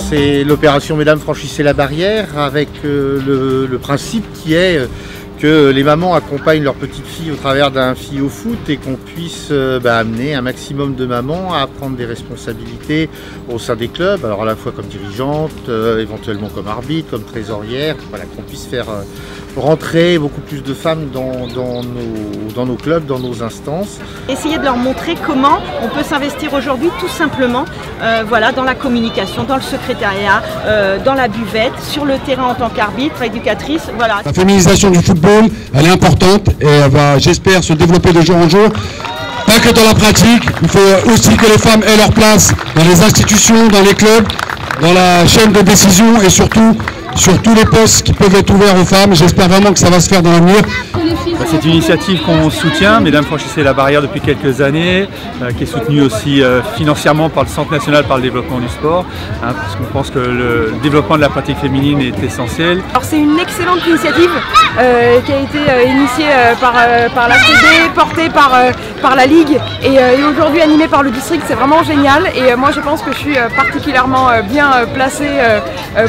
c'est l'opération Mesdames franchissez la barrière avec le principe qui est que les mamans accompagnent leurs petites filles au travers d'un fille au foot et qu'on puisse amener un maximum de mamans à prendre des responsabilités au sein des clubs, alors à la fois comme dirigeantes, éventuellement comme arbitres, comme trésorières, voilà, qu'on puisse faire rentrer beaucoup plus de femmes dans nos clubs, dans nos instances. Essayer de leur montrer comment on peut s'investir aujourd'hui tout simplement voilà, dans la communication, dans le secrétariat, dans la buvette, sur le terrain en tant qu'arbitre, éducatrice. Voilà. La féminisation du football, elle est importante et elle va, j'espère, se développer de jour en jour. Pas que dans la pratique, il faut aussi que les femmes aient leur place dans les institutions, dans les clubs, dans la chaîne de décision et surtout sur tous les postes qui peuvent être ouverts aux femmes. J'espère vraiment que ça va se faire dans l'avenir. C'est une initiative qu'on soutient, Mesdames franchissez la barrière depuis quelques années, qui est soutenue aussi financièrement par le Centre national par le développement du sport, parce qu'on pense que le développement de la pratique féminine est essentiel. Alors c'est une excellente initiative qui a été initiée par la FED, portée par la Ligue et aujourd'hui animée par le district. C'est vraiment génial et moi je pense que je suis particulièrement bien placée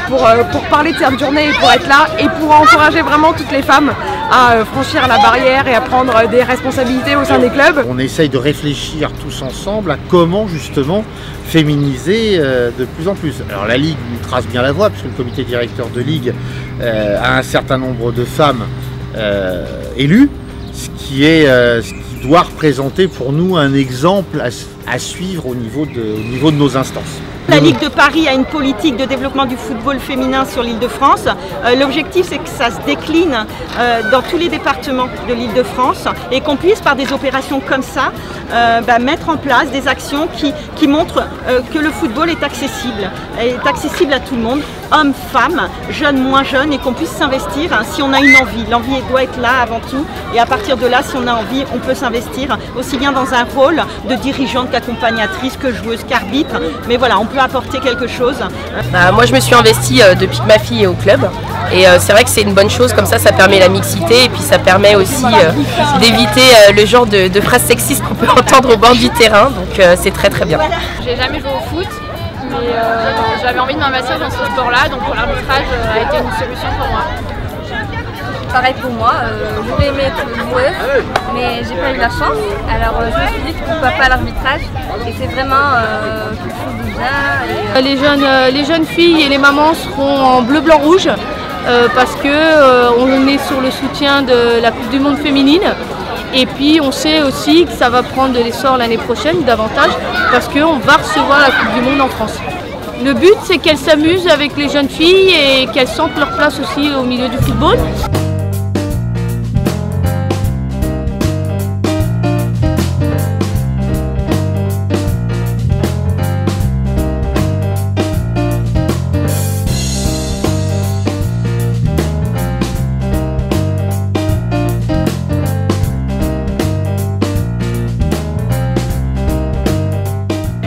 pour parler de cette journée et pour être là et pour encourager vraiment toutes les femmes à franchir la barrière et à prendre des responsabilités au sein des clubs. On essaye de réfléchir tous ensemble à comment justement féminiser de plus en plus. Alors la Ligue nous trace bien la voie puisque le comité directeur de Ligue a un certain nombre de femmes élues, ce qui doit représenter pour nous un exemple à suivre au niveau de nos instances. La Ligue de Paris a une politique de développement du football féminin sur l'Île-de-France. L'objectif, c'est que ça se décline dans tous les départements de l'Île-de-France et qu'on puisse, par des opérations comme ça, mettre en place des actions qui montrent que le football est accessible à tout le monde, hommes, femmes, jeunes, moins jeunes, et qu'on puisse s'investir si on a une envie. L'envie doit être là avant tout, et à partir de là, si on a envie, on peut s'investir aussi bien dans un rôle de dirigeante qu'accompagnatrice, que joueuse, qu'arbitre, mais voilà, on peut apporter quelque chose. Moi je me suis investie depuis que ma fille est au club et c'est vrai que c'est une bonne chose, comme ça permet la mixité et puis ça permet aussi d'éviter le genre de phrases sexistes qu'on peut entendre au bord du terrain, donc c'est très très bien. J'ai jamais joué au foot mais j'avais envie de m'investir dans ce sport-là, donc l'arbitrage a été une solution pour moi. Pareil pour moi, j'aurais aimé être joueuse, mais j'ai pas eu la chance. Alors je me suis dit pourquoi pas l'arbitrage, et c'est vraiment quelque chose de bien. Les jeunes filles et les mamans seront en bleu, blanc, rouge, parce que on est sur le soutien de la Coupe du Monde féminine. Et puis on sait aussi que ça va prendre de l'essor l'année prochaine davantage, parce qu'on va recevoir la Coupe du Monde en France. Le but, c'est qu'elles s'amusent avec les jeunes filles et qu'elles sentent leur place aussi au milieu du football.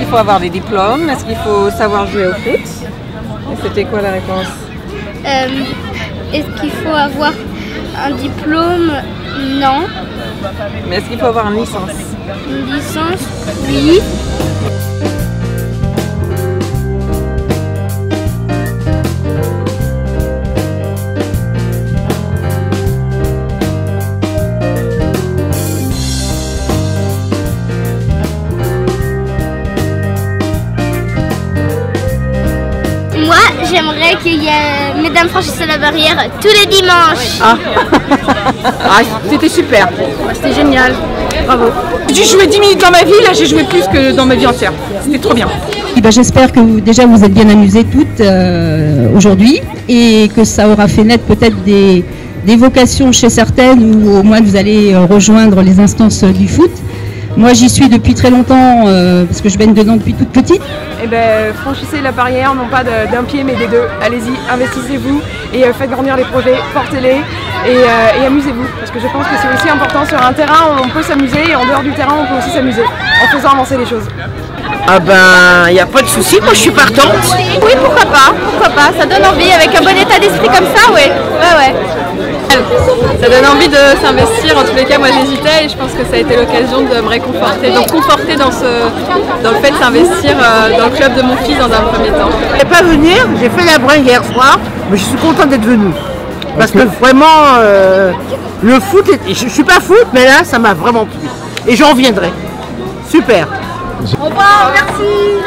Il faut avoir des diplômes, est-ce qu'il faut savoir jouer au foot? C'était quoi la réponse? Est-ce qu'il faut avoir un diplôme? Non. Mais est-ce qu'il faut avoir une licence? Une licence? Oui. Moi, j'aimerais qu'il y ait Mesdames franchissez la barrière tous les dimanches. Ah, c'était super. C'était génial. Bravo. J'ai joué 10 minutes dans ma vie, là j'ai joué plus que dans ma vie entière. C'était trop bien. J'espère que déjà vous êtes bien amusées toutes aujourd'hui et que ça aura fait naître peut-être des vocations chez certaines, ou au moins vous allez rejoindre les instances du foot. Moi j'y suis depuis très longtemps parce que je baigne dedans depuis toute petite. Et franchissez la barrière, non pas d'un pied mais des deux. Allez-y, investissez-vous et faites grandir les projets, portez-les et amusez-vous. Parce que je pense que c'est aussi important, sur un terrain on peut s'amuser et en dehors du terrain on peut aussi s'amuser en faisant avancer les choses. Ah ben, il n'y a pas de souci, moi je suis partante. Oui, pourquoi pas, ça donne envie avec un bon état d'esprit comme ça, ouais. Ça donne envie de s'investir. En tous les cas, moi j'hésitais et je pense que ça a été l'occasion de me réconforter. Donc conforter dans le fait de s'investir dans le club de mon fils dans un premier temps. Je ne vais pas venir, j'ai fait la bringue hier soir, mais je suis contente d'être venue. Parce que vraiment, le foot, je ne suis pas foot, mais là ça m'a vraiment plu. Et j'en reviendrai. Super. Au revoir, merci.